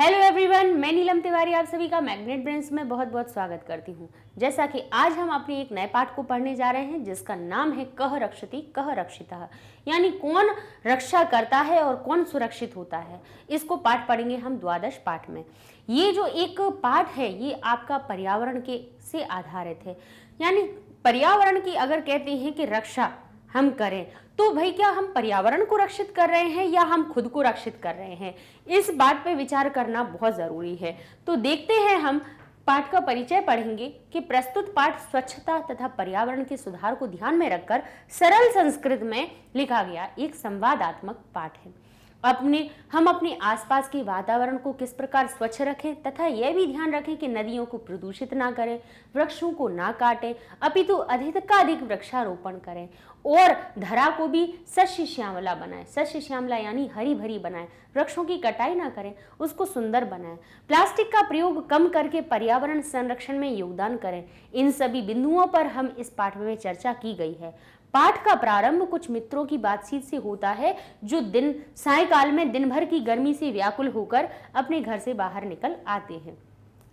Hello everyone, मैं नीलम तिवारी आप सभी का मैग्नेट ब्रेन्स में बहुत बहुत स्वागत करती हूँ। जैसा कि आज हम अपने एक नए पाठ को पढ़ने जा रहे हैं जिसका नाम है कह रक्षति कह रक्षितः, यानी कौन रक्षा करता है और कौन सुरक्षित होता है। इसको पाठ पढ़ेंगे हम द्वादश पाठ में। ये जो एक पाठ है ये आपका पर्यावरण के से आधारित है, यानी पर्यावरण की अगर कहते हैं कि रक्षा हम करें तो भाई क्या हम पर्यावरण को रक्षित कर रहे हैं या हम खुद को रक्षित कर रहे हैं, इस बात पे विचार करना बहुत जरूरी है। तो देखते हैं, हम पाठ का परिचय पढ़ेंगे कि प्रस्तुत पाठ स्वच्छता तथा पर्यावरण के सुधार को ध्यान में रखकर सरल संस्कृत में लिखा गया एक संवादात्मक पाठ है। हम अपने आसपास के वातावरण को किस प्रकार स्वच्छ रखें तथा यह भी ध्यान रखें कि नदियों को प्रदूषित ना करें, वृक्षों को ना काटें, अपितु अधिकाधिक वृक्षारोपण करें और धरा को भी सस्य श्यामला बनाएं। सस्य श्यामला यानी हरी भरी बनाएं, वृक्षों की कटाई ना करें, उसको सुंदर बनाएं, प्लास्टिक का प्रयोग कम करके पर्यावरण संरक्षण में योगदान करें। इन सभी बिंदुओं पर हम इस पाठ में चर्चा की गई है। पाठ का प्रारंभ कुछ मित्रों की बातचीत से होता है जो सायंकाल में दिन भर की गर्मी से व्याकुल होकर अपने घर से बाहर निकल आते हैं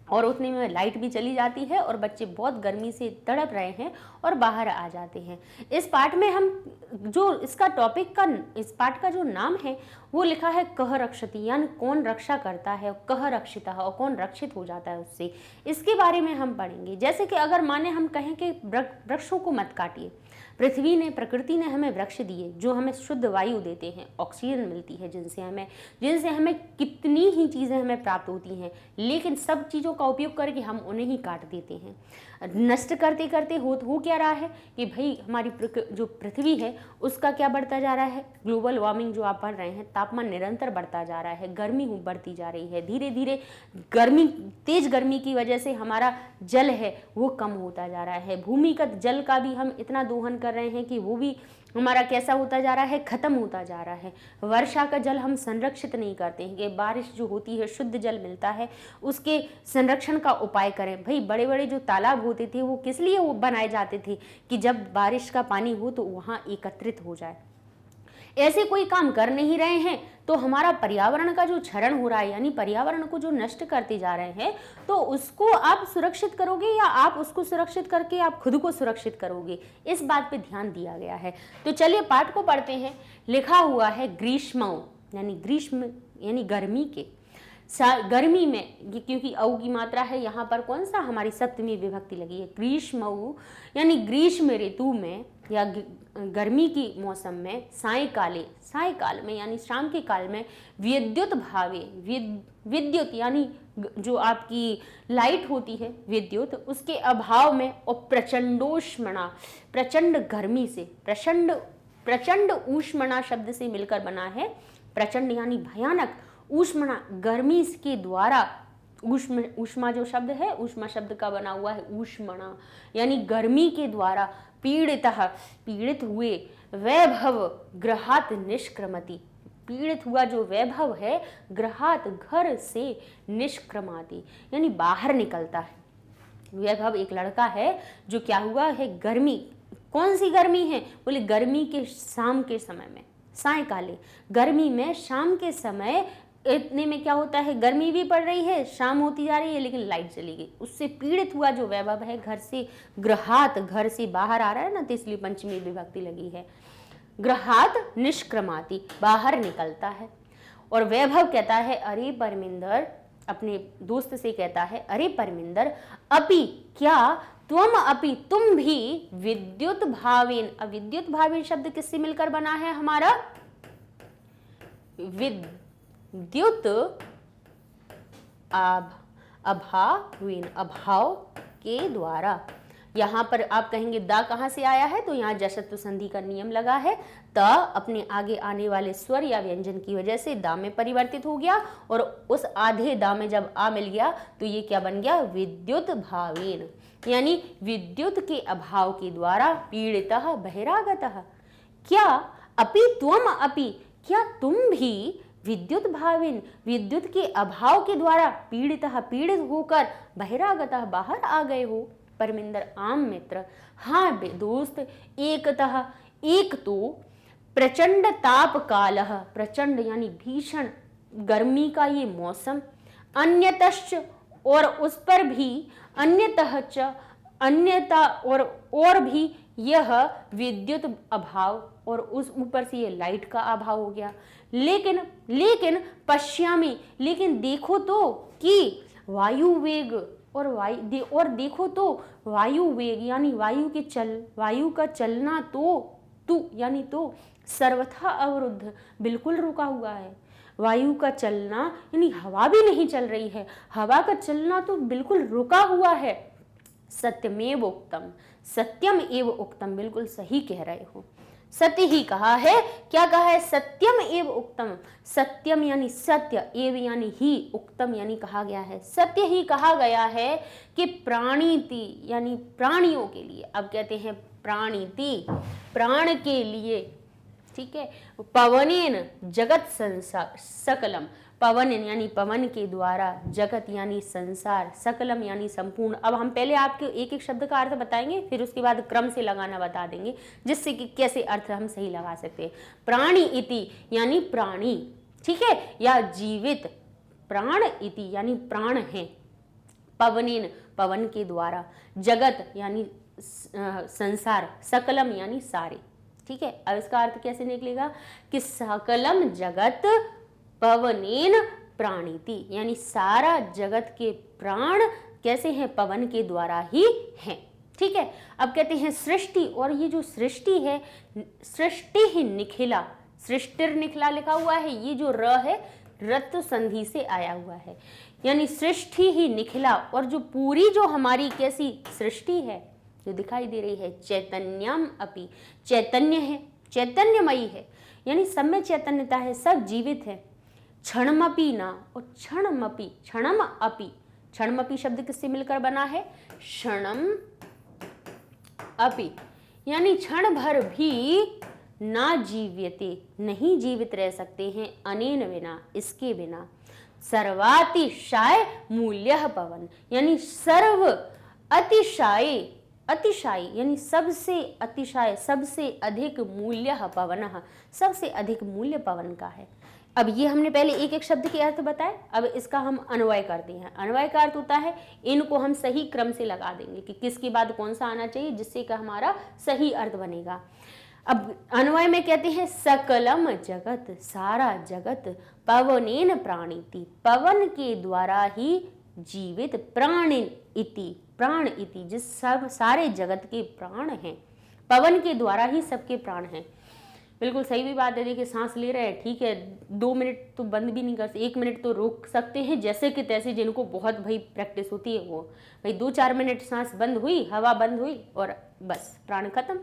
और उतने में लाइट भी चली जाती है और बच्चे बहुत गर्मी से तड़प रहे हैं और बाहर आ जाते हैं। इस पाठ में हम जो इसका टॉपिक का इस पाठ का जो नाम है वो लिखा है कह रक्षति, यानी कौन रक्षा करता है, कह रक्षिता और कौन रक्षित हो जाता है उससे, इसके बारे में हम पढ़ेंगे। जैसे कि अगर माने हम कहें कि वृक्षों को मत काटिए, प्रकृति ने हमें वृक्ष दिए जो हमें शुद्ध वायु देते हैं, ऑक्सीजन मिलती है जिनसे हमें कितनी ही चीज़ें हमें प्राप्त होती हैं, लेकिन सब चीज़ों का उपयोग करके हम उन्हें ही काट देते हैं। नष्ट करते करते हो क्या रहा है कि भाई हमारी जो पृथ्वी है उसका क्या बढ़ता जा रहा है, ग्लोबल वार्मिंग जो आप पढ़ रहे हैं, तापमान निरंतर बढ़ता जा रहा है, गर्मी बढ़ती जा रही है, धीरे धीरे तेज गर्मी की वजह से हमारा जल है वो कम होता जा रहा है, भूमिगत जल का भी हम इतना दोहन कर रहे हैं कि वो भी हमारा कैसा होता जा रहा है, खत्म होता जा रहा है। वर्षा का जल हम संरक्षित नहीं करते हैं कि बारिश जो होती है शुद्ध जल मिलता है, उसके संरक्षण का उपाय करें। भाई बड़े बड़े जो तालाब होते थे वो किस लिए वो बनाए जाते थे कि जब बारिश का पानी हो तो वहाँ एकत्रित हो जाए। ऐसे कोई काम कर नहीं रहे हैं तो हमारा पर्यावरण का जो क्षरण हो रहा है, यानी पर्यावरण को जो नष्ट करते जा रहे हैं, तो उसको आप सुरक्षित करोगे या आप उसको सुरक्षित करके आप खुद को सुरक्षित करोगे, इस बात पे ध्यान दिया गया है। तो चलिए पाठ को पढ़ते हैं। लिखा हुआ है ग्रीष्म, यानी ग्रीष्म यानी गर्मी के गर्मी में, क्योंकि औ की मात्रा है यहाँ पर कौन सा, हमारी सप्तमी विभक्ति लगी है। ग्रीष्म यानी ग्रीष्म ऋतु में या गर्मी की मौसम में सायकाल में यानी शाम के काल में विद्युत भावे, विद्युत यानी जो आपकी लाइट होती है विद्युत, उसके अभाव में और प्रचंडोष्मणा, प्रचंड गर्मी से, प्रचंड ऊष्मणा शब्द से मिलकर बना है। प्रचंड यानी भयानक, ऊष्मणा गर्मी के द्वारा, ऊष्मा जो शब्द है, ऊष्मा शब्द का बना हुआ है ऊष्मणा, यानी गर्मी के द्वारा पीड़ित हुए, वैभव गृहात निष्क्रमति, पीड़ित हुआ जो वैभव है, गृहात घर से निष्क्रमाति यानी बाहर निकलता है। वैभव एक लड़का है जो क्या हुआ है, गर्मी, कौन सी गर्मी है, बोले गर्मी के शाम के समय में, सायकाले गर्मी में शाम के समय, इतने में क्या होता है, गर्मी भी पड़ रही है, शाम होती जा रही है लेकिन लाइट चली गई, उससे पीड़ित हुआ जो वैभव है, घर से गृहात, घर से बाहर आ रहा है ना, तो इसलिए पंचमी विभक्ति लगी है। गृहात निष्क्रमाति बाहर निकलता है। और वैभव कहता है अरे परमिंदर, अपने दोस्त से कहता है अरे परमिंदर, अपि क्या अपि तुम भी विद्युत भावेन, विद्युत भावेन शब्द किससे मिलकर बना है हमारा, विद्युत अभावेन, अभाव के द्वारा। यहाँ पर आप कहेंगे दा कहाँ से आया है, तो यहाँ जशत्व संधि का नियम लगा है। त अपने आगे आने वाले स्वर या व्यंजन की वजह से दा में परिवर्तित हो गया और उस आधे दा में जब आ मिल गया तो ये क्या बन गया, विद्युत भावेन, यानी विद्युत के अभाव के द्वारा पीड़ितः बहिरागतः। क्या अपि क्या तुम भी विद्युत भावेन, विद्युत के अभाव के द्वारा पीड़ित होकर बहिरागतः बाहर आ गए हो। परमिंदर आम मित्र, हाँ बे दोस्त, एक तो प्रचंड ताप काल, प्रचंड यानी भीषण गर्मी का ये मौसम, अन्यतश्च और उस पर भी, अन्यतः च अन्यता और भी, यह विद्युत अभाव और उस ऊपर से ये लाइट का अभाव हो गया। लेकिन पश्यामी, लेकिन देखो तो कि वायु वेग और देखो तो वायु वेग यानी वायु का चलना तो सर्वथा अवरुद्ध, बिल्कुल रुका हुआ है। वायु का चलना यानी हवा भी नहीं चल रही है, हवा का चलना तो बिल्कुल रुका हुआ है। सत्यमेव उक्तम, सत्यम एव उक्तम, बिल्कुल सही कह रहे हो। सत्य ही कहा है, क्या कहा है? सत्यम एव उक्तम, सत्यम यानी सत्य, एव यानी ही, उक्तम यानी कहा गया है, सत्य ही कहा गया है कि प्राणीति यानी प्राणियों के लिए, अब कहते हैं प्राणीति, प्राण के लिए, ठीक है। पवनेन जगत संसार सकलम, पवन यानी पवन के द्वारा, जगत यानी संसार, सकलम यानी संपूर्ण। अब हम पहले आपके एक एक शब्द का अर्थ बताएंगे, फिर उसके बाद क्रम से लगाना बता देंगे, जिससे कि कैसे अर्थ हम सही लगा सकते हैं। प्राणी इति यानी प्राणी, ठीक है, या जीवित, प्राण इति यानी प्राण है, पवनेन पवन के द्वारा, जगत यानी संसार, सकलम यानी सारे, ठीक है। अब इसका अर्थ कैसे निकलेगा कि सकलम जगत पवनेन प्राणीति, यानी सारा जगत के प्राण कैसे हैं? पवन के द्वारा ही हैं, ठीक है। अब कहते हैं सृष्टि, और ये जो सृष्टि है, सृष्टि ही निखिला, सृष्टिर निखिला लिखा हुआ है, ये जो र है रत्व संधि से आया हुआ है, यानी सृष्टि ही निखिला, और जो पूरी जो हमारी कैसी सृष्टि है जो दिखाई दे रही है, चैतन्यम अपि, चैतन्य है, चैतन्यमयी है, यानी सब में चैतन्यता है, सब जीवित है। क्षणमपि ना, और क्षणमपि, क्षणम अपि, क्षणमपि शब्द किससे मिलकर बना है? क्षणम अपि, यानी क्षण भर भी ना जीव्यते, नहीं जीवित रह सकते हैं, अनेन बिना, इसके बिना। सर्वातिशाय मूल्यः पवन, यानी सर्व अतिशाय, अतिशायी यानी सबसे अतिशाय, सबसे अधिक मूल्य पवनः, सबसे अधिक मूल्य पवन का है। अब ये हमने पहले एक एक शब्द के अर्थ बताए, अब इसका हम अन्वय करते हैं। अन्वय का अर्थ होता है इनको हम सही क्रम से लगा देंगे कि किसके बाद कौन सा आना चाहिए, जिससे कि हमारा सही अर्थ बनेगा। अब अन्वय में कहते हैं सकलम जगत, सारा जगत, पवनेन प्राणीति, पवन के द्वारा ही जीवित, प्राणिन इति, प्राण इति, जिस सब सारे जगत के प्राण हैं, पवन के द्वारा ही सबके प्राण हैं। बिल्कुल सही भी बात है। देखिए सांस ले रहे हैं, ठीक है, 2 मिनट तो बंद भी नहीं कर सकते, 1 मिनट तो रोक सकते हैं, जैसे कि तैसे, जिनको बहुत भाई प्रैक्टिस होती है वो भाई 2-4 मिनट सांस बंद हुई, हवा बंद हुई और बस प्राण खत्म।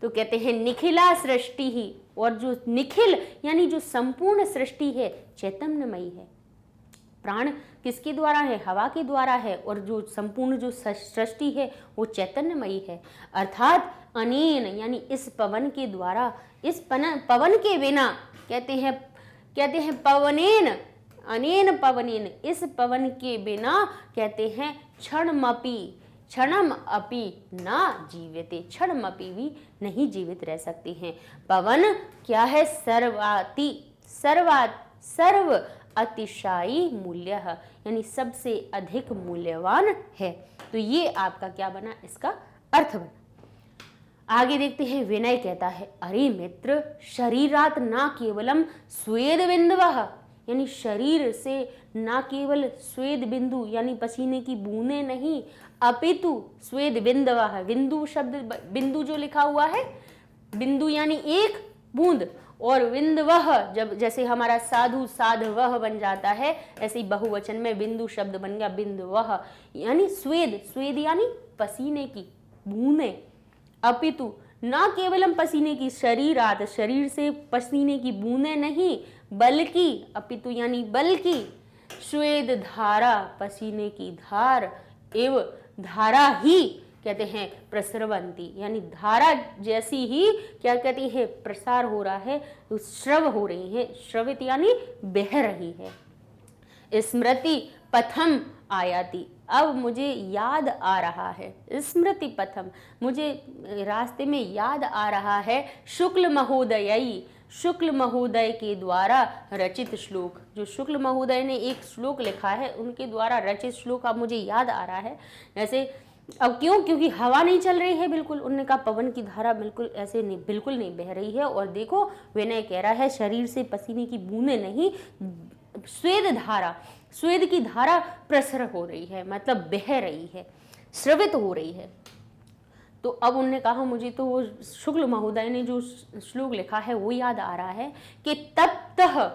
तो कहते हैं निखिला सृष्टि ही, और जो निखिल यानी जो संपूर्ण सृष्टि है चैतन्यमयी है। प्राण किसके द्वारा है? हवा के द्वारा है, और जो संपूर्ण जो सृष्टि है वो चैतन्यमयी है। अर्थात अनेन यानी इस पवन के द्वारा, इस पवन के बिना, कहते हैं पवनेन, अनेन पवनेन, इस पवन के बिना कहते हैं क्षणम अपि ना जीव्यते, क्षणमपि भी नहीं जीवित रह सकते हैं। पवन क्या है? सर्व अतिशायी मूल्य, यानी सबसे अधिक मूल्यवान है। तो ये आपका क्या बना? इसका अर्थ बना। आगे देखते हैं। विनय कहता है, अरे मित्र, शरीरात ना केवलम स्वेद बिंदवः, यानी शरीर से ना केवल स्वेद बिंदु यानी पसीने की बूंदें नहीं, अपितु स्वेद बिंदवः, बिंदु शब्द, बिंदु जो लिखा हुआ है, बिंदु यानी एक बूंद, और बिंदवः जब जैसे हमारा साधु साधवः बन जाता है, ऐसे ही बहुवचन में बिंदु शब्द बन गया बिंदवः, यानी स्वेद यानी पसीने की बूंदें, अपितु ना केवलम पसीने की, शरीरात शरीर से पसीने की बूंदें नहीं, बल्कि, अपितु यानी बल्कि, स्वेद धारा पसीने की धार, एवं धारा ही कहते हैं प्रसरवंती, यानी धारा जैसी ही क्या कहती है? प्रसार हो रहा है, श्रव हो रही है, श्रवित यानी बह रही है। स्मृति पथम आयाति, अब मुझे याद आ रहा है, स्मृति पथम, मुझे रास्ते में याद आ रहा है, शुक्ल महोदयी, शुक्ल महोदय के द्वारा रचित श्लोक। जो शुक्ल महोदय ने एक श्लोक लिखा है उनके द्वारा रचित श्लोक अब मुझे याद आ रहा है। जैसे अब क्यों, क्योंकि हवा नहीं चल रही है बिल्कुल, उन्होंने कहा पवन की धारा बिल्कुल ऐसे नहीं, बिल्कुल नहीं बह रही है। और देखो विनय कह रहा है शरीर से पसीने की बूंदें नहीं, स्वेद धारा, स्वेद की धारा प्रसर हो रही है, मतलब बह रही है, स्रवित हो रही है। तो अब उन्होंने कहा मुझे तो वो शुक्ल महोदय ने जो श्लोक लिखा है वो याद आ रहा है कि तप्तः,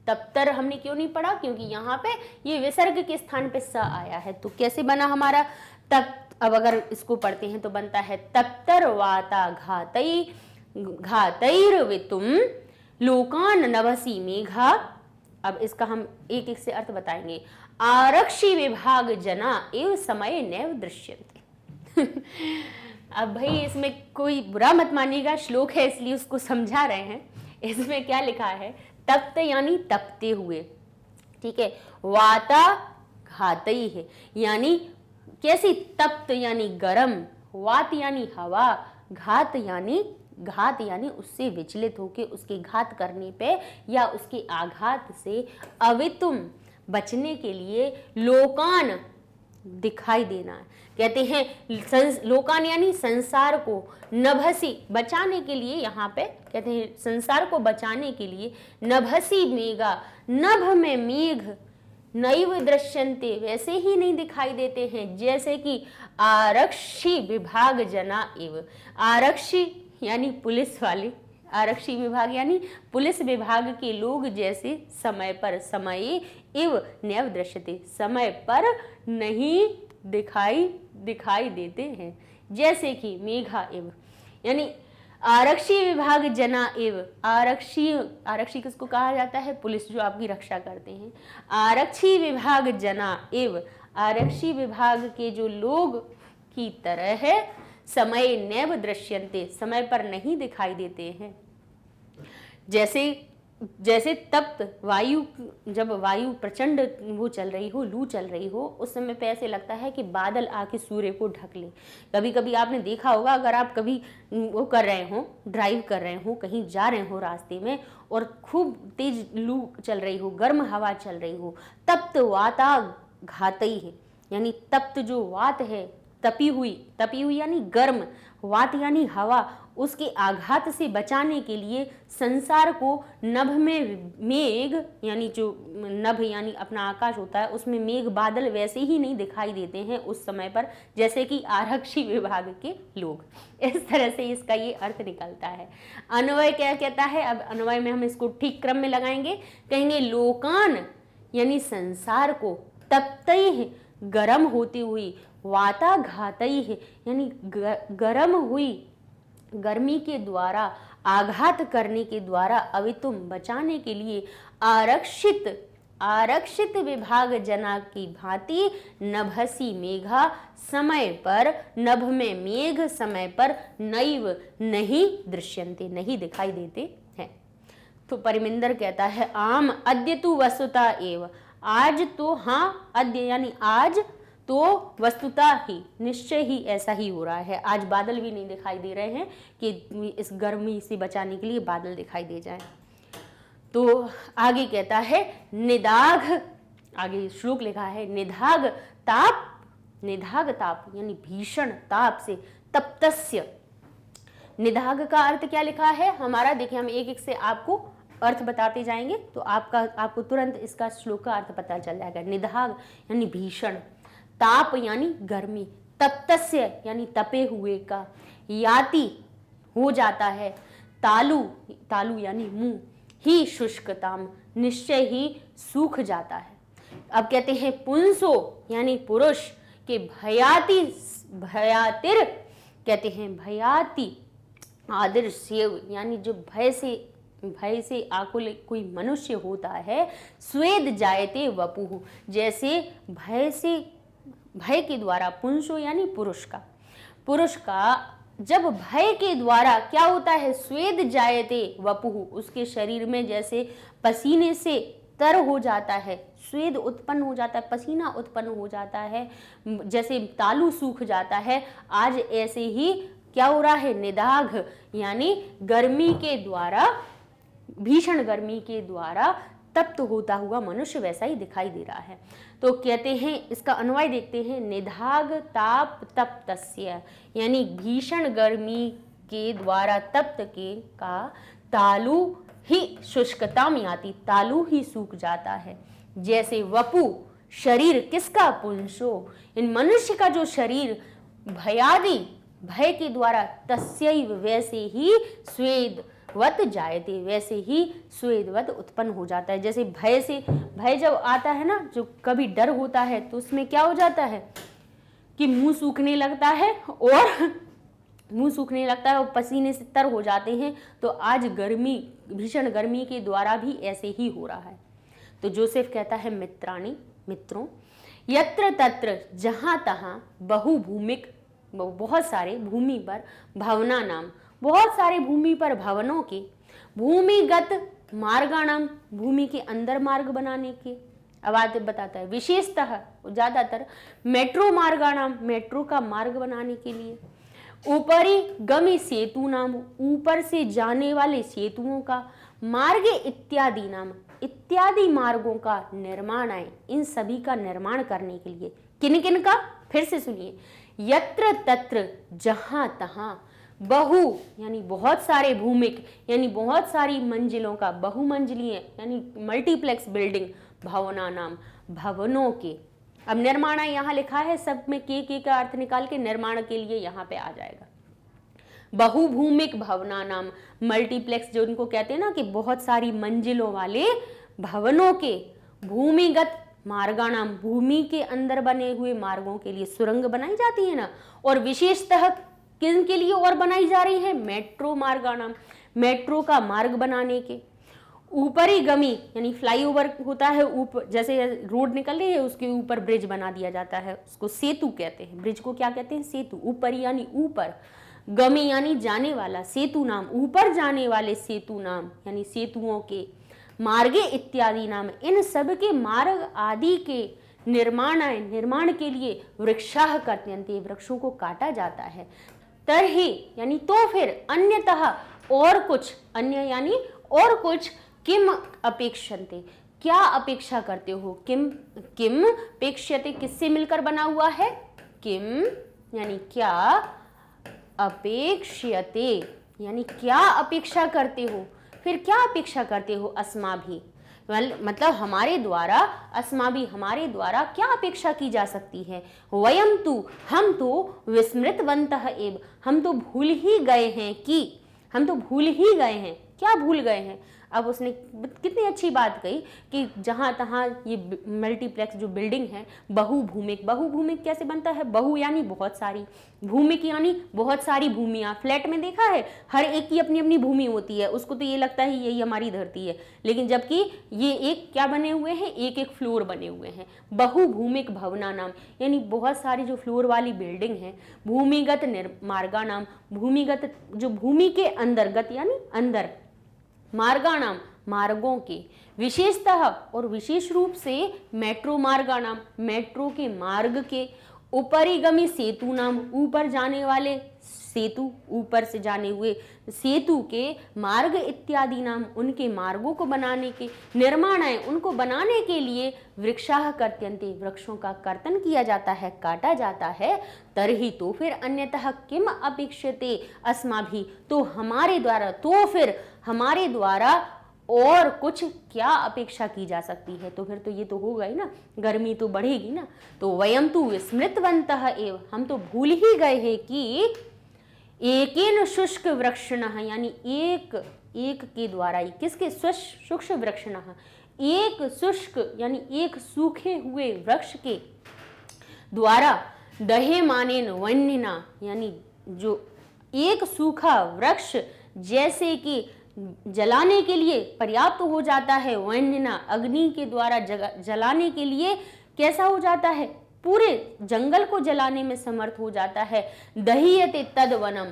तप्तर हमने क्यों नहीं पढ़ा, क्योंकि यहाँ पे ये विसर्ग के स्थान पे स आया है। तो कैसे बना हमारा तप, अब अगर इसको पढ़ते हैं तो बनता है तप्तर वाता घातैर्वितुम लोकान नभसी मेघा। अब इसका हम एक एक से अर्थ बताएंगे। आरक्षी विभाग जना एव समय नैव दृश्यन्ते। अब भाई इसमें कोई बुरा मत मानिएगा, श्लोक है इसलिए उसको समझा रहे हैं। इसमें क्या लिखा है, तप्त यानी तपते हुए, ठीक है। वाता घातई है यानी कैसी, तप्त यानी गरम, वात यानी हवा, घात यानी उससे विचलित होके उसके घात करने पे या उसके आघात से, अवितुम बचने के लिए, लोकान दिखाई देना है। कहते हैं लोकान यानी संसार को, नभसी बचाने के लिए, यहाँ पे कहते हैं संसार को बचाने के लिए, नभसी मेघा, नभ में मेघ, नैव दृश्यन्ते वैसे ही नहीं दिखाई देते हैं जैसे कि आरक्षी विभाग जना एव, आरक्षी यानी पुलिस वाले, आरक्षी विभाग यानी पुलिस विभाग के लोग जैसे समय पर, समय एव नैव दृश्यते समय पर नहीं दिखाई देते हैं, जैसे कि मेघा एव यानी आरक्षी विभाग जना एव, आरक्षी किसको कहा जाता है, पुलिस जो आपकी रक्षा करते हैं। आरक्षी विभाग जना एव, आरक्षी विभाग के जो लोग की तरह है, समय नैव दृश्यन्ते समय पर नहीं दिखाई देते हैं। जैसे तप्त वायु, जब वायु प्रचंड वो चल रही हो, लू चल रही हो, उस समय पे ऐसे लगता है कि बादल आके सूर्य को ढक ले। कभी कभी आपने देखा होगा, अगर आप कभी वो कर रहे हो, ड्राइव कर रहे हो, कहीं जा रहे हो रास्ते में और खूब तेज लू चल रही हो, गर्म हवा चल रही हो, तप्त वाता घातई है यानी तप्त जो वात है, तपी हुई यानी गर्म, वात यानी हवा, उसके आघात से बचाने के लिए संसार को नभ में मेघ यानी जो नभ यानी अपना आकाश होता है उसमें मेघ बादल वैसे ही नहीं दिखाई देते हैं उस समय पर जैसे कि आरक्षी विभाग के लोग। इस तरह से इसका ये अर्थ निकलता है। अन्वय क्या कहता है, अब अन्वय में हम इसको ठीक क्रम में लगाएंगे, कहेंगे लोकान यानी संसार को, तप्तई है गरम होती हुई, वाता घातई है यानी गरम हुई, गर्मी के द्वारा, आघात करने के द्वारा, अवितुम बचाने के लिए, आरक्षित विभाग जना की भांति नभसी मेघा समय पर, नभ में मेघ समय पर, नैव नहीं दृश्यन्ते नहीं दिखाई देते हैं। तो परिमिंदर कहता है आम अद्य तु वस्तुता एव, आज तो हाँ, अद्य यानी आज तो वस्तुता ही, निश्चय ही ऐसा ही हो रहा है। आज बादल भी नहीं दिखाई दे रहे हैं कि इस गर्मी से बचाने के लिए बादल दिखाई दे जाएं। तो आगे कहता है निदाघ, आगे श्लोक लिखा है निधाग ताप यानी भीषण ताप से, तप्तस्य। निधाग का अर्थ क्या लिखा है हमारा, देखिए हम एक एक से आपको अर्थ बताते जाएंगे तो आपको तुरंत इसका श्लोक का अर्थ पता चल जाएगा। निधाग यानी भीषण, ताप यानी गर्मी, तप्तस्य यानी तपे हुए का, याति हो जाता है, तालु यानी मुंह, ही शुष्कताम निश्चय ही सूख जाता है। अब कहते हैं पुंसो यानी पुरुष के, भयातिर कहते हैं भयाति, आदिर सेव यानी जो भय से आकुल कोई मनुष्य होता है, स्वेद जायते वपुः जैसे भय के द्वारा, पुंसो यानी पुरुष का जब भय के द्वारा क्या होता है, स्वेद जायते वपुः उसके शरीर में जैसे पसीने से तर हो जाता है, स्वेद उत्पन्न हो जाता है, पसीना उत्पन्न हो जाता है, जैसे तालु सूख जाता है, आज ऐसे ही क्या हो रहा है, निदाघ यानी गर्मी के द्वारा भीषण गर्मी के द्वारा तप्त होता हुआ मनुष्य वैसा ही दिखाई दे रहा है। तो कहते हैं, इसका अन्वय देखते हैं, निधाग ताप तप्तस्य, यानी भीषण गर्मी के द्वारा तप्त के का तालु ही शुष्कता में आती, तालु ही सूख जाता है। जैसे वपु शरीर किसका पुंसो, इन मनुष्य का जो शरीर भयादि भय के द्वारा तस्यैव वैसे ही स्वेदवत जायते, वैसे ही स्वेदवत उत्पन्न हो जाता है। जैसे भय जब आता है ना, जो कभी डर होता है तो उसमें क्या हो जाता है कि मुंह सूखने लगता है और पसीने से तर हो जाते हैं। तो आज भीषण गर्मी के द्वारा भी ऐसे ही हो रहा है। तो जोसेफ कहता है, मित्रों, यत्र तत्र जहां तहां बहुभूमिक, बहुत सारे भूमि पर, भवना नाम, बहुत सारे भूमि पर भवनों के, भूमिगत मार्गाणाम, भूमि के अंदर मार्ग बनाने के, अब आते बताता है विशेषतः ज्यादातर मेट्रो मार्गाणाम, मेट्रो का मार्ग बनाने के लिए, ऊपरी गमी सेतु नाम, ऊपर से जाने वाले सेतुओं का, मार्गे इत्यादि नाम, इत्यादि मार्गों का निर्माण है, इन सभी का निर्माण करने के लिए। किन किन का, फिर से सुनिए, यत्र तत्र जहां तहां, बहु यानी बहुत सारे, भूमिक यानी बहुत सारी मंजिलों का, बहुमंजिलीय यानी मल्टीप्लेक्स बिल्डिंग, भवना नाम, भवनों के। अब निर्माण यहाँ लिखा है, सब में के का अर्थ निकाल के निर्माण के लिए यहाँ पे आ जाएगा। बहुभूमिक भवना नाम, मल्टीप्लेक्स जो उनको कहते हैं ना कि बहुत सारी मंजिलों वाले भवनों के, भूमिगत मार्गाणाम, भूमि के अंदर बने हुए मार्गों के लिए सुरंग बनाई जाती है ना, और विशेषतः किन के लिए और बनाई जा रही है, मेट्रो मार्गाणाम, मेट्रो का मार्ग बनाने के, ऊपरी गमी यानी फ्लाईओवर होता है, ऊपर जैसे रोड निकल रही है उसके ऊपर ब्रिज बना दिया जाता है, उसको सेतु कहते हैं। ब्रिज को क्या कहते हैं, सेतु। ऊपरी यानी ऊपर, गमी यानी जाने वाला, सेतु नाम, ऊपर जाने वाले सेतु नाम यानी सेतुओं के, मार्गे इत्यादि नाम, इन सब के मार्ग आदि के निर्माण के लिए वृक्षाः कर्त्यन्ते, वृक्षों को काटा जाता है। तरहि यानी तो फिर, अन्यतः और कुछ, अन्य यानी और कुछ, किम अपेक्षन्ते, क्या अपेक्षा करते हो, किम अपेक्षते किससे मिलकर बना हुआ है, किम यानी क्या, अपेक्षते यानी क्या अपेक्षा करते हो, फिर क्या अपेक्षा करते हो, अस्माभि मतलब हमारे द्वारा, अस्माभि हमारे द्वारा क्या अपेक्षा की जा सकती है, वयम तु हम तो विस्मृतवन्तः एव, हम तो भूल ही गए हैं क्या भूल गए हैं। अब उसने कितनी अच्छी बात कही कि जहाँ तहाँ ये मल्टीप्लेक्स जो बिल्डिंग है, बहुभूमिक कैसे बनता है, बहु यानी बहुत सारी, भूमिक यानी बहुत सारी भूमियाँ। फ्लैट में देखा है, हर एक की अपनी अपनी भूमि होती है, उसको तो ये लगता है यही हमारी धरती है, लेकिन जबकि ये एक क्या बने हुए हैं, एक एक फ्लोर बने हुए हैं। बहुभूमिक भवना नाम यानी बहुत सारी जो फ्लोर वाली बिल्डिंग है। भूमिगत मार्गा नाम, भूमिगत जो भूमि के अंतर्गत यानी अंदर, मार्गाणाम मार्गों के, विशेषतः और विशेष रूप से मेट्रो मार्गाणाम मेट्रो के मार्ग के, उपरिगमी सेतु नाम ऊपर जाने वाले सेतु, ऊपर से जाने हुए सेतु के, मार्ग इत्यादि नाम उनके मार्गों को बनाने के, निर्माण है उनको बनाने के लिए, वृक्षाः कर्त्यन्ते वृक्षों का कर्तन किया जाता है, काटा जाता है। तरहि तो फिर अन्यतः किम अपेक्षते अस्माभि, तो हमारे द्वारा, तो फिर हमारे द्वारा और कुछ क्या अपेक्षा की जा सकती है। तो फिर तो ये तो होगा ही ना, गर्मी तो बढ़ेगी ना। तो वयम तु विस्मृतवन्तः एव, हम तो भूल ही गए हैं कि एकेन शुष्क वृक्षणः यानी एक के द्वारा ही, किसके, शुष्क वृक्षणः, एक शुष्क यानी एक सूखे हुए वृक्ष के द्वारा, दह्यमानेन वह्निना यानी जो एक सूखा वृक्ष जैसे कि जलाने के लिए पर्याप्त हो जाता है, वह्निना अग्नि के द्वारा जलाने के लिए कैसा हो जाता है, पूरे जंगल को जलाने में समर्थ हो जाता है। दह्यते तद वनम,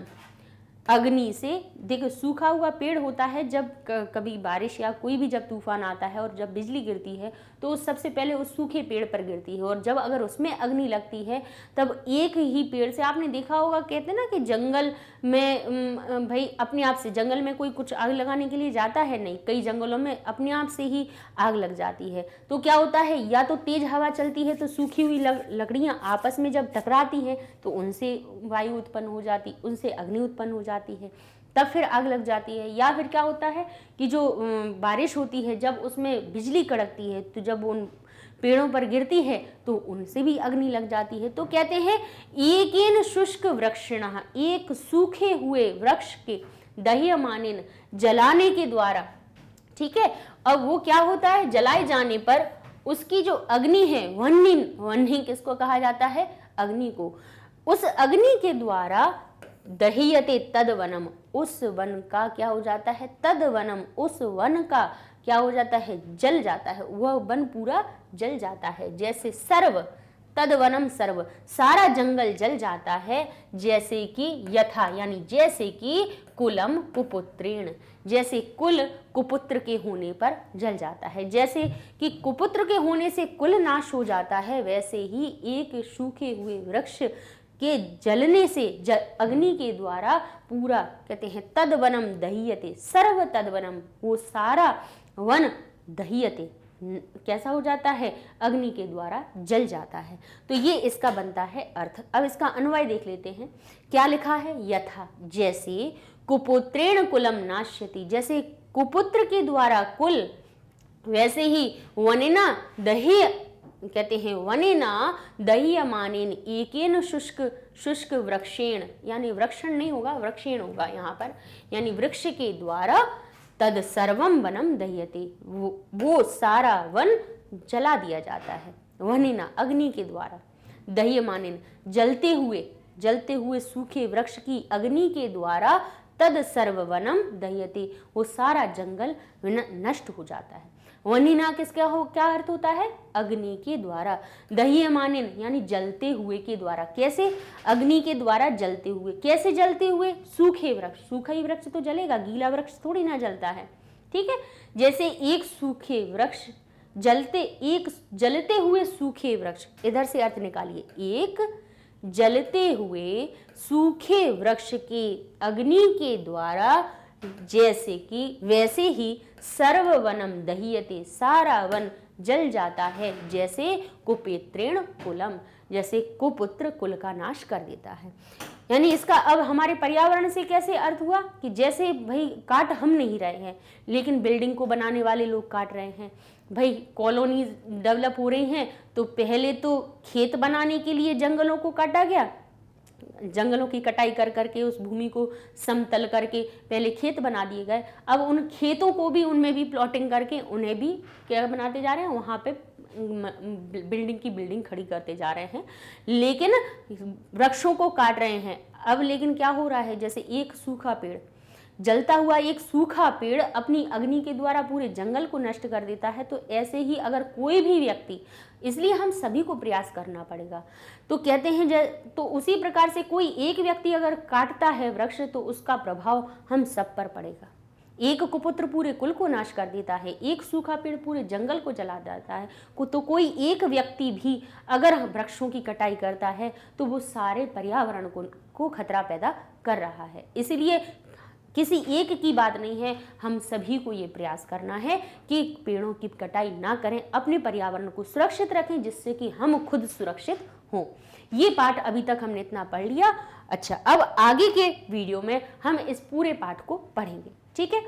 अग्नि से, देखो सूखा हुआ पेड़ होता है, जब कभी बारिश या कोई भी जब तूफान आता है और जब बिजली गिरती है तो उस सबसे पहले उस सूखे पेड़ पर गिरती है, और जब अगर उसमें अग्नि लगती है तब एक ही पेड़ से, आपने देखा होगा कहते हैं ना कि जंगल में भाई अपने आप से, जंगल में कोई कुछ आग लगाने के लिए जाता है नहीं, कई जंगलों में अपने आप से ही आग लग जाती है। तो क्या होता है, या तो तेज हवा चलती है तो सूखी हुई लकड़ियाँ आपस में जब टकराती हैं तो उनसे वायु उत्पन्न हो जाती, उनसे अग्नि उत्पन्न हो जाती है, तब फिर आग लग जाती है। या फिर क्या होता है कि जो बारिश होती है जब उसमें बिजली कड़कती है तो जब उन पेड़ों पर गिरती है तो उनसे भी अग्नि लग जाती है। तो कहते हैं एकेन शुष्क वृक्षिणः, एक सूखे हुए वृक्ष के दह्यमानेन, जलाने के द्वारा, ठीक है। अब वो क्या होता है, जलाए जाने पर उसकी जो अग्नि है, वह्निन, वह्नि किसको कहा जाता है, अग्नि को, उस अग्नि के द्वारा दह्यते तद्वनम, उस वन का क्या हो जाता है, तद्वनम, उस वन का क्या हो जाता है, जल जाता है, वह वन पूरा जल जाता है। जैसे सर्व, तद्वनम सर्व, सारा जंगल जल जाता है, जैसे कि यथा, यानी जैसे कि कुलम कुपुत्रेण, जैसे कुल कुपुत्र के होने पर जल जाता है, जैसे कि कुपुत्र के होने से कुल नाश हो जाता है, वैसे ही एक सूखे हुए वृक्ष के जलने से, अग्नि के द्वारा पूरा, कहते हैं तद्वनम दह्यते, सर्व तद्वनम, वो सारा वन दह्यते, कैसा हो जाता है, अग्नि के द्वारा जल जाता है। तो ये इसका बनता है अर्थ। अब इसका अन्वय देख लेते हैं, क्या लिखा है, यथा, जैसे कुपुत्रेण कुलम नाश्यति, जैसे कुपुत्र के द्वारा कुल, वैसे ही वनेना दह्य, कहते हैं वनेना दह्यमानेन एकेन शुष्क वृक्षेण, यानी वृक्षण नहीं होगा, वृक्षेण होगा यहाँ पर, यानी वृक्ष के द्वारा, तद सर्वम वनम दह्यते, वो सारा वन जला दिया जाता है, वनेना, अग्नि के द्वारा, दह्यमानेन, जलते हुए सूखे वृक्ष की अग्नि के द्वारा, तद सर्व वनम दह्यते, वो सारा जंगल नष्ट हो जाता है। वनिना किसका हो, क्या अर्थ होता है, अग्नि के द्वारा, दह्यमानेन यानी जलते हुए के द्वारा, कैसे, अग्नि के द्वारा जलते हुए, कैसे जलते हुए, सूखे वृक्ष, सूखा ही वृक्ष तो जलेगा, गीला वृक्ष थोड़ी ना जलता है, ठीक है। जैसे एक सूखे वृक्ष जलते हुए सूखे वृक्ष, इधर से अर्थ निकालिए, एक जलते हुए सूखे वृक्ष के अग्नि के द्वारा, जैसे कि वैसे ही सर्व वनम दह्यते, सारा वन जल जाता है, जैसे कुपुत्रेण कुलम, जैसे कुपुत्र कुल का नाश कर देता है। यानी इसका अब हमारे पर्यावरण से कैसे अर्थ हुआ कि जैसे भाई काट हम नहीं रहे हैं, लेकिन बिल्डिंग को बनाने वाले लोग काट रहे हैं, भाई कॉलोनी डेवलप हो रही हैं, तो पहले तो खेत बनाने के लिए जंगलों को काटा गया, जंगलों की कटाई कर करके उस भूमि को समतल करके पहले खेत बना दिए गए, अब उन खेतों को भी, उनमें भी प्लॉटिंग करके उन्हें भी क्या बनाते जा रहे हैं, वहाँ पे बिल्डिंग की बिल्डिंग खड़ी करते जा रहे हैं, लेकिन वृक्षों को काट रहे हैं। अब लेकिन क्या हो रहा है, जैसे एक सूखा पेड़, जलता हुआ एक सूखा पेड़ अपनी अग्नि के द्वारा पूरे जंगल को नष्ट कर देता है, तो ऐसे ही अगर कोई भी व्यक्ति, इसलिए हम सभी को प्रयास करना पड़ेगा। तो कहते हैं तो उसी प्रकार से कोई एक व्यक्ति अगर काटता है वृक्ष, तो उसका प्रभाव हम सब पर पड़ेगा। एक कुपुत्र पूरे कुल को नाश कर देता है, एक सूखा पेड़ पूरे जंगल को जला देता है, तो कोई एक व्यक्ति भी अगर वृक्षों की कटाई करता है तो वो सारे पर्यावरण को खतरा पैदा कर रहा है। इसलिए किसी एक की बात नहीं है, हम सभी को ये प्रयास करना है कि पेड़ों की कटाई ना करें, अपने पर्यावरण को सुरक्षित रखें, जिससे कि हम खुद सुरक्षित हों। ये पाठ अभी तक हमने इतना पढ़ लिया। अच्छा, अब आगे के वीडियो में हम इस पूरे पाठ को पढ़ेंगे, ठीक है,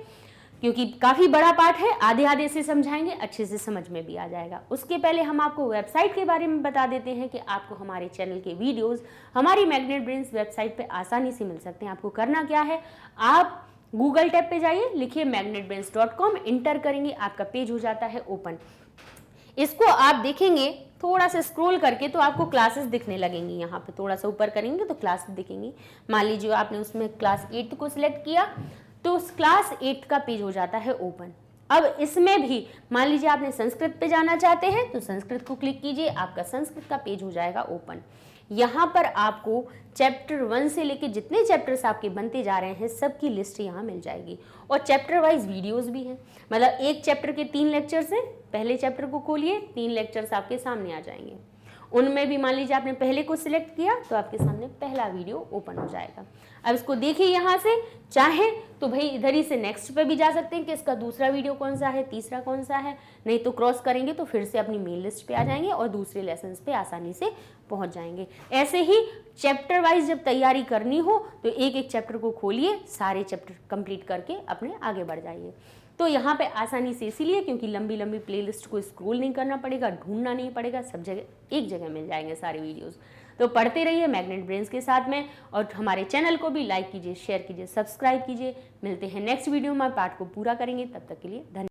क्योंकि काफ़ी बड़ा पाठ है, आधे आधे से समझाएंगे, अच्छे से समझ में भी आ जाएगा। उसके पहले हम आपको वेबसाइट के बारे में बता देते हैं कि आपको हमारे चैनल के वीडियोस हमारी मैग्नेट ब्रेन्स वेबसाइट पे आसानी से मिल सकते हैं। आपको करना क्या है, आप गूगल टैब पे जाइए, लिखिए magnetbrains.com, इंटर करेंगे, आपका पेज हो जाता है ओपन। इसको आप देखेंगे थोड़ा सा स्क्रॉल करके तो आपको क्लासेस दिखने लगेंगी। यहाँ पे थोड़ा सा ऊपर करेंगे तो क्लासेस दिखेंगी। मान लीजिए आपने उसमें क्लास 8 को सिलेक्ट किया, तो उस क्लास 8 का पेज हो जाता है ओपन। अब इसमें भी मान लीजिए आपने संस्कृत पे जाना चाहते हैं तो संस्कृत को क्लिक कीजिए, आपका संस्कृत का पेज हो जाएगा ओपन। यहाँ पर आपको चैप्टर 1 से लेके जितने चैप्टर्स आपके बनते जा रहे हैं सबकी लिस्ट यहाँ मिल जाएगी। और चैप्टर वाइज वीडियोस भी हैं, मतलब एक चैप्टर के 3 लेक्चर्स हैं, पहले चैप्टर को खोलिए 3 लेक्चर्स आपके सामने आ जाएंगे। उनमें भी मान लीजिए आपने पहले को सिलेक्ट किया तो आपके सामने पहला वीडियो ओपन हो जाएगा। अब इसको देखिए, यहाँ से चाहे तो भाई इधर ही से नेक्स्ट पे भी जा सकते हैं कि इसका दूसरा वीडियो कौन सा है, तीसरा कौन सा है, नहीं तो क्रॉस करेंगे तो फिर से अपनी मेल लिस्ट पे आ जाएंगे और दूसरे लेसन पे आसानी से पहुंच जाएंगे। ऐसे ही चैप्टर वाइज जब तैयारी करनी हो तो एक एक चैप्टर को खोलिए, सारे चैप्टर कंप्लीट करके अपने आगे बढ़ जाइए। तो यहाँ पे आसानी से इसीलिए क्योंकि लंबी लंबी प्लेलिस्ट को स्क्रॉल नहीं करना पड़ेगा, ढूंढना नहीं पड़ेगा, सब जगह एक जगह मिल जाएंगे सारे वीडियोस। तो पढ़ते रहिए मैग्नेट ब्रेन्स के साथ में, और हमारे चैनल को भी लाइक कीजिए, शेयर कीजिए, सब्सक्राइब कीजिए। मिलते हैं नेक्स्ट वीडियो में, पार्ट को पूरा करेंगे, तब तक के लिए धन्यवाद।